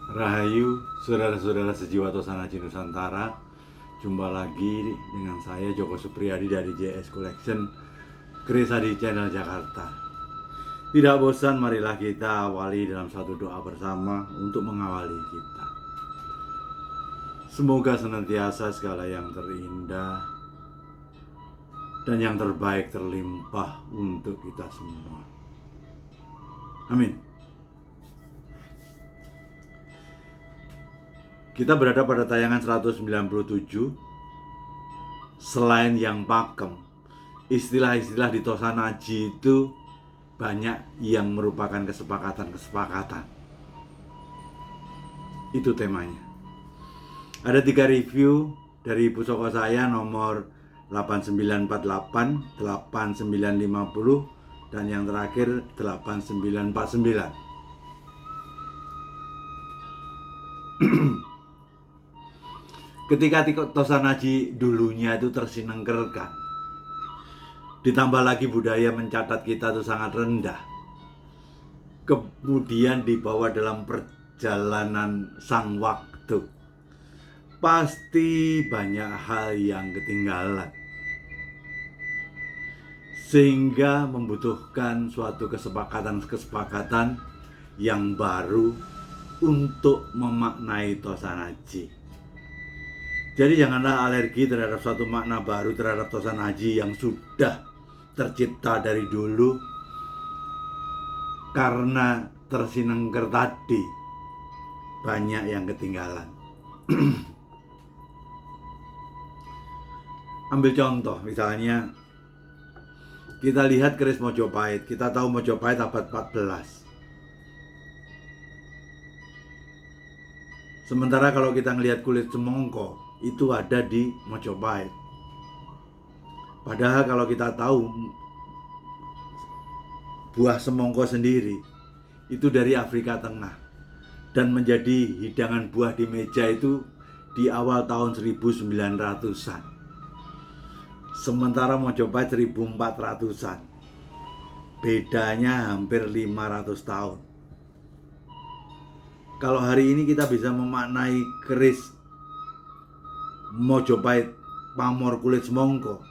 Rahayu, saudara-saudara sejiwa Tosanaji Nusantara. Jumpa lagi dengan saya Joko Supriyadi dari JS Collection, Kresa di channel Jakarta. Tidak bosan, marilah kita awali dalam satu doa bersama untuk mengawali kita. Semoga senantiasa segala yang terindah dan yang terbaik terlimpah untuk kita semua. Amin. Kita berada pada tayangan 197. Selain yang pakem, istilah-istilah di Tosanaji itu banyak yang merupakan kesepakatan. Itu temanya. Ada 3 review dari pusoko saya nomor 8948, 8950, dan yang terakhir 8949. Ketika Tosanaji dulunya itu tersinengkerkan, ditambah lagi budaya mencatat kita itu sangat rendah, kemudian dibawa dalam perjalanan sang waktu, pasti banyak hal yang ketinggalan, sehingga membutuhkan suatu kesepakatan yang baru untuk memaknai Tosanaji. Jadi janganlah alergi terhadap suatu makna baru terhadap Tosanaji yang sudah tercipta dari dulu, karena tersinengker tadi banyak yang ketinggalan. Ambil contoh, misalnya kita lihat keris Mojopahit. Kita tahu Mojopahit abad 14. Sementara kalau kita ngelihat kulit semongko, itu ada di Mojopahit. Padahal kalau kita tahu buah semongko sendiri itu dari Afrika Tengah dan menjadi hidangan buah di meja itu di awal tahun 1900-an. Sementara Mojopahit 1400-an. Bedanya hampir 500 tahun. Kalau hari ini kita bisa memaknai keris Mojopahit pamor kulit semongko,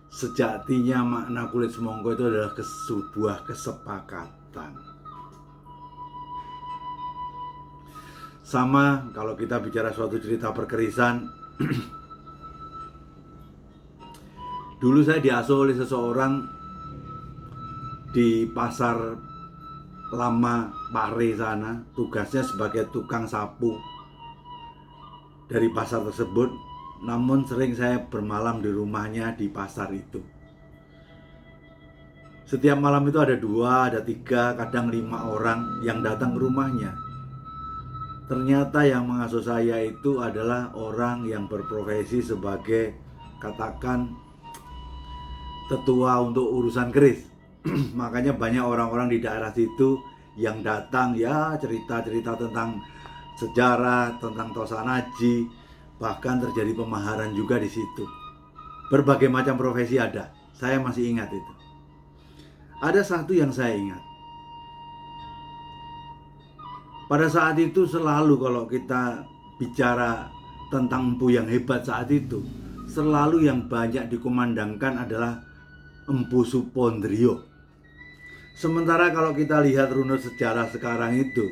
sejatinya makna kulit semongko itu adalah sebuah kesepakatan. Sama kalau kita bicara suatu cerita perkerisan. Dulu saya diasuh oleh seseorang di pasar lama Pare sana, tugasnya sebagai tukang sapu dari pasar tersebut. Namun sering saya bermalam di rumahnya di pasar itu. Setiap malam itu ada 2, ada 3, kadang 5 orang yang datang ke rumahnya. Ternyata yang mengasuh saya itu adalah orang yang berprofesi sebagai, katakan, tetua untuk urusan keris. Makanya banyak orang-orang di daerah situ yang datang ya cerita-cerita tentang sejarah, tentang Tosanaji. Bahkan terjadi pemaharan juga di situ. Berbagai macam profesi ada. Saya masih ingat itu. Ada satu yang saya ingat. Pada saat itu selalu kalau kita bicara tentang empu yang hebat saat itu, selalu yang banyak dikumandangkan adalah Empu Supondrio. Sementara kalau kita lihat runut sejarah sekarang itu,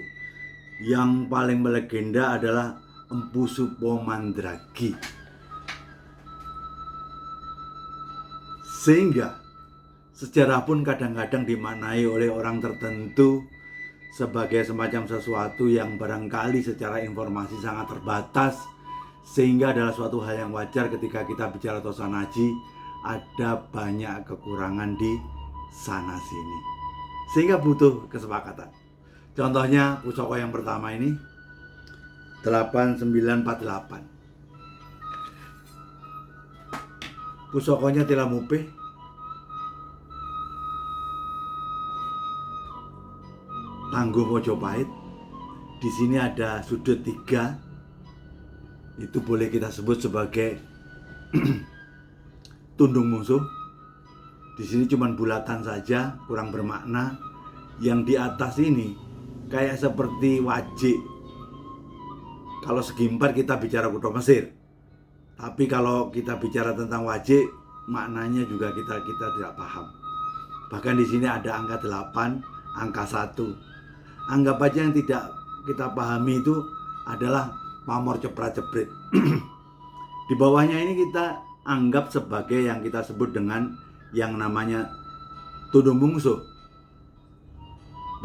yang paling melegenda adalah Empu Supomandragi. Sehingga sejarah pun kadang-kadang dimaknai oleh orang tertentu sebagai semacam sesuatu yang barangkali secara informasi sangat terbatas, sehingga adalah suatu hal yang wajar ketika kita bicara Tosanaji ada banyak kekurangan di sana sini, sehingga butuh kesepakatan. Contohnya pusoko yang pertama ini 8948. Pusokonya Tilamupe. Tangguh Mojopahit. Di sini ada sudut 3. Itu boleh kita sebut sebagai tundung musuh. Di sini cuma bulatan saja, kurang bermakna. Yang di atas ini kayak seperti wajik Kalau segi 4 kita bicara kutha Mesir. Tapi kalau kita bicara tentang wajik, maknanya juga kita tidak paham. Bahkan di sini ada angka 8, angka 1. Anggap aja yang tidak kita pahami itu adalah pamor ceprat-ceprit. Di bawahnya ini kita anggap sebagai yang kita sebut dengan yang namanya tundung mungsuh.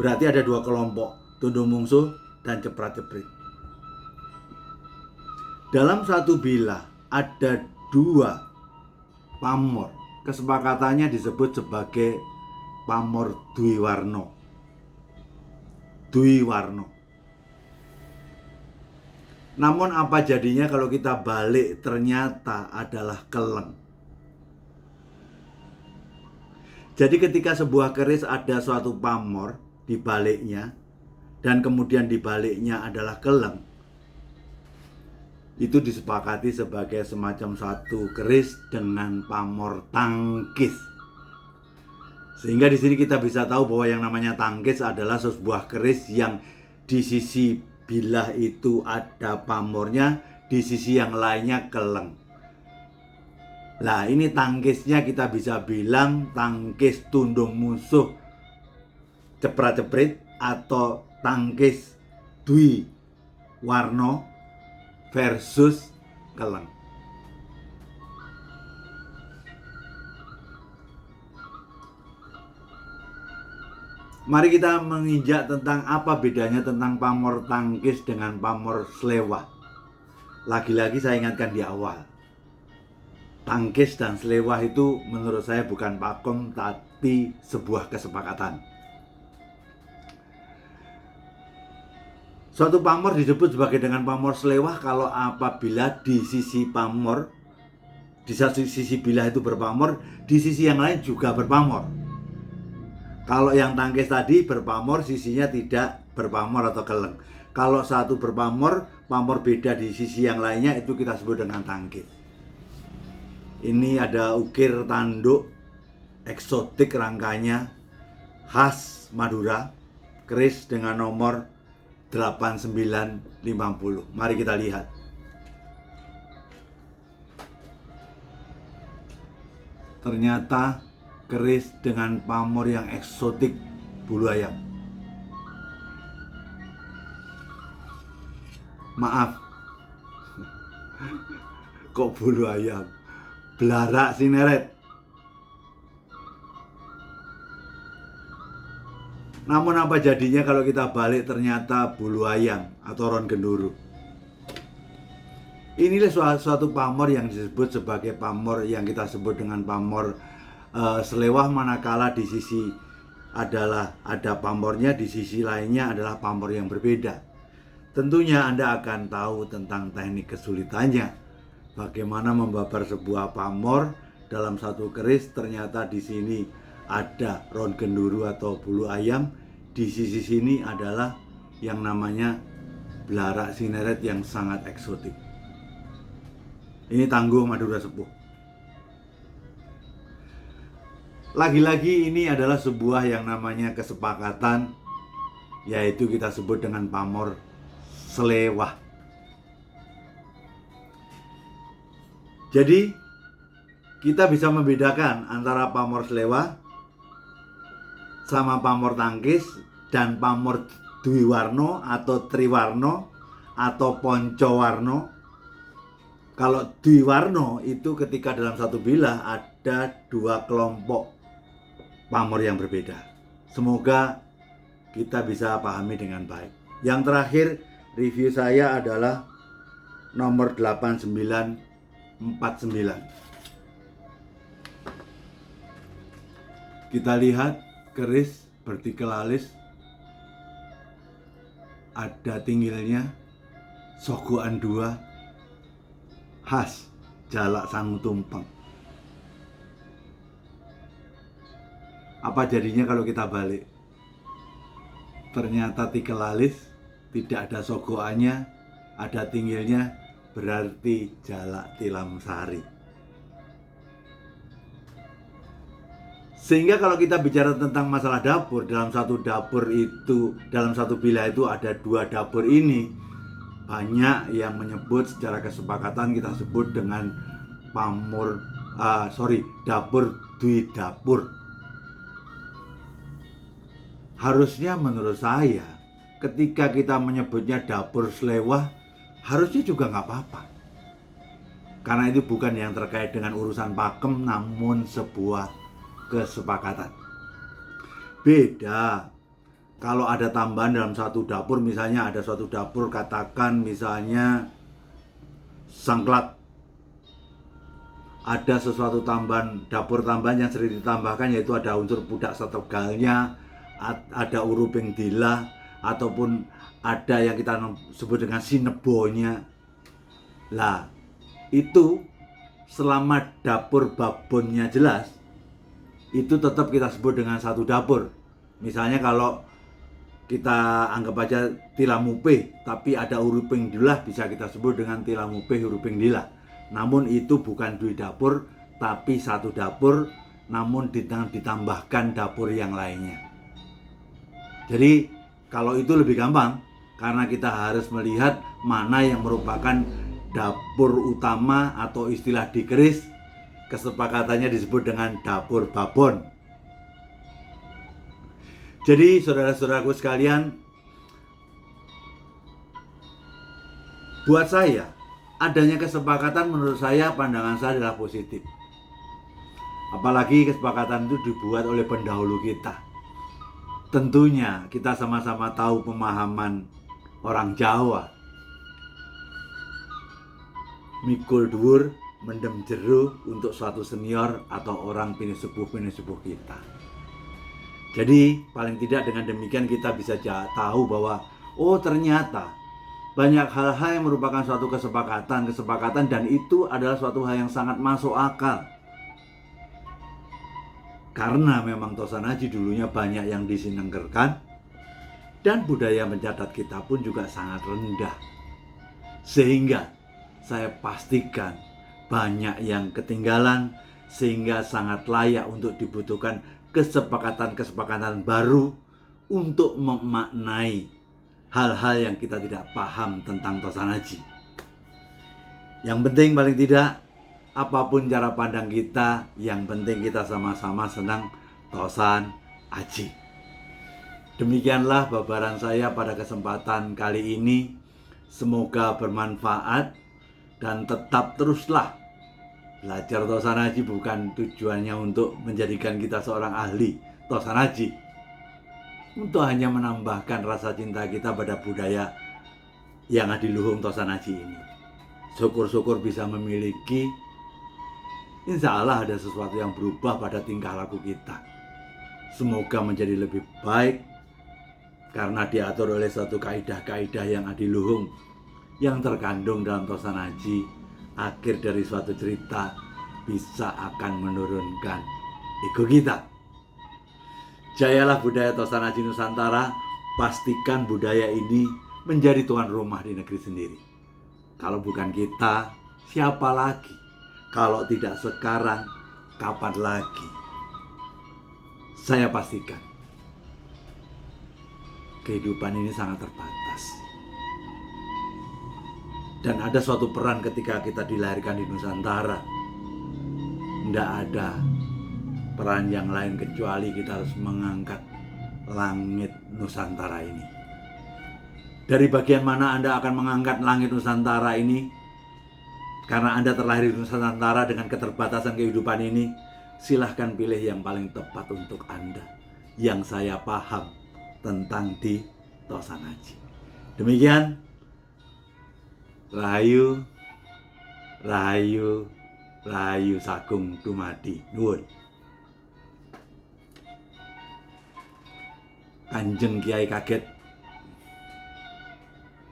Berarti ada 2 kelompok, tundung mungsuh dan ceprat-ceprit. Dalam satu bilah ada 2 pamor. Kesepakatannya disebut sebagai pamor dwiwarno. Dwiwarno. Namun apa jadinya kalau kita balik ternyata adalah keleng. Jadi ketika sebuah keris ada suatu pamor di baliknya dan kemudian di baliknya adalah keleng, itu disepakati sebagai semacam satu keris dengan pamor tangkis. Sehingga di sini kita bisa tahu bahwa yang namanya tangkis adalah sebuah keris yang di sisi bilah itu ada pamornya, di sisi yang lainnya keleng. Nah, ini tangkisnya kita bisa bilang tangkis tundung musuh ceprat-ceprit atau tangkis dwi warno versus keleng. Mari kita menginjak tentang apa bedanya tentang pamor tangkis dengan pamor slewah. Lagi-lagi saya ingatkan di awal, tangkis dan slewah itu menurut saya bukan pakem tapi sebuah kesepakatan. Suatu pamor disebut sebagai dengan pamor slewah kalau apabila di sisi pamor, di satu sisi bilah itu berpamor, di sisi yang lain juga berpamor. Kalau yang tangkis tadi berpamor, sisinya tidak berpamor atau keleng. Kalau satu berpamor, pamor beda di sisi yang lainnya, itu kita sebut dengan tangkis. Ini ada ukir tanduk eksotik rangkanya, khas Madura, keris dengan nomor 8950. Mari kita lihat. Ternyata keris dengan pamor yang eksotik, bulu ayam. Maaf, kok bulu ayam? Belarak sineret. Namun apa jadinya kalau kita balik ternyata bulu ayam atau ron genduru? Inilah suatu pamor yang disebut sebagai pamor yang kita sebut dengan pamor selewah, manakala di sisi adalah ada pamornya, di sisi lainnya adalah pamor yang berbeda. Tentunya Anda akan tahu tentang teknik kesulitannya. Bagaimana membabar sebuah pamor dalam satu keris, ternyata di sini ada ron genduru atau bulu ayam, di sisi sini adalah yang namanya belarak sineret yang sangat eksotik. Ini tangguh Madura Sepuh. Lagi-lagi ini adalah sebuah yang namanya kesepakatan, yaitu kita sebut dengan pamor selewah. Jadi kita bisa membedakan antara pamor selewah sama pamor tangkis dan pamor dwiwarno atau triwarno atau poncowarno. Kalau dwiwarno itu ketika dalam satu bilah ada 2 kelompok pamor yang berbeda. Semoga kita bisa pahami dengan baik. Yang terakhir review saya adalah nomor 8949. Kita lihat keris vertikal alis, ada tinggilnya, sogokan 2, khas jalak sangu tumpeng. Apa jadinya kalau kita balik? Ternyata tikel alis, tidak ada sogokannya, ada tinggilnya, berarti jalak tilam sari. Sehingga kalau kita bicara tentang masalah dapur, dalam satu dapur itu, dalam satu bilah itu ada 2 dapur ini, banyak yang menyebut secara kesepakatan kita sebut dengan dapur dui dapur. Harusnya menurut saya ketika kita menyebutnya dapur selewah harusnya juga nggak apa-apa, karena itu bukan yang terkait dengan urusan pakem, namun sebuah kesepakatan. Beda kalau ada tambahan dalam satu dapur, misalnya ada suatu dapur, katakan misalnya sangklat, ada sesuatu tambahan, dapur tambahan yang sering ditambahkan, yaitu ada unsur pudak setegalnya, ada uruping dila, ataupun ada yang kita sebut dengan sinebonya. Lah, itu selama dapur babonnya jelas, itu tetap kita sebut dengan satu dapur. Misalnya kalau kita anggap aja tilamupe, tapi ada uruping dila, bisa kita sebut dengan tilamupe uruping dila. Namun itu bukan dui dapur, tapi satu dapur, namun ditambahkan dapur yang lainnya. Jadi kalau itu lebih gampang, karena kita harus melihat mana yang merupakan dapur utama, atau istilah di keris kesepakatannya disebut dengan dapur babon. Jadi saudara-saudaraku sekalian, buat saya adanya kesepakatan, menurut saya, pandangan saya adalah positif. Apalagi kesepakatan itu dibuat oleh pendahulu kita. Tentunya kita sama-sama tahu pemahaman orang Jawa, mikul dhuwur mendem jero, untuk suatu senior atau orang pinisepuh kita. Jadi paling tidak dengan demikian kita bisa tahu bahwa oh ternyata banyak hal-hal yang merupakan suatu kesepakatan, dan itu adalah suatu hal yang sangat masuk akal. Karena memang Tosanaji dulunya banyak yang disinengkerkan, dan budaya mencatat kita pun juga sangat rendah. Sehingga saya pastikan banyak yang ketinggalan, sehingga sangat layak untuk dibutuhkan kesepakatan baru untuk memaknai hal-hal yang kita tidak paham tentang Tosanaji. Yang penting paling tidak, apapun cara pandang kita, yang penting kita sama-sama senang Tosanaji. Demikianlah babaran saya pada kesempatan kali ini. Semoga bermanfaat, dan tetap teruslah belajar Tosanaji. Bukan tujuannya untuk menjadikan kita seorang ahli Tosanaji, untuk hanya menambahkan rasa cinta kita pada budaya yang adiluhung Tosanaji ini. Syukur-syukur bisa memiliki, insya Allah ada sesuatu yang berubah pada tingkah laku kita. Semoga menjadi lebih baik, karena diatur oleh suatu kaidah-kaidah yang adiluhung yang terkandung dalam Tosanaji. Akhir dari suatu cerita bisa akan menurunkan ego kita. Jayalah budaya Tosanaji Nusantara. Pastikan budaya ini menjadi tuan rumah di negeri sendiri. Kalau bukan kita, siapa lagi? Kalau tidak sekarang, kapan lagi? Saya pastikan kehidupan ini sangat terbatas, dan ada suatu peran ketika kita dilahirkan di Nusantara. Tidak ada peran yang lain kecuali kita harus mengangkat langit Nusantara ini. Dari bagian mana Anda akan mengangkat langit Nusantara ini? Karena Anda terlahir di Nusantara dengan keterbatasan kehidupan ini, silahkan pilih yang paling tepat untuk Anda, yang saya paham tentang di Tosanaji. Demikian, Rahayu, Rahayu, Rahayu Sagung Dumadi. Nuwun. Kanjeng Kiai kaget,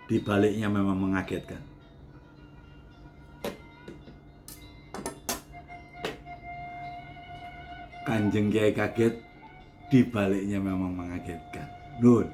di baliknya memang mengagetkan. Kanjeng Kiai kaget, di baliknya memang mengagetkan. Nuwun.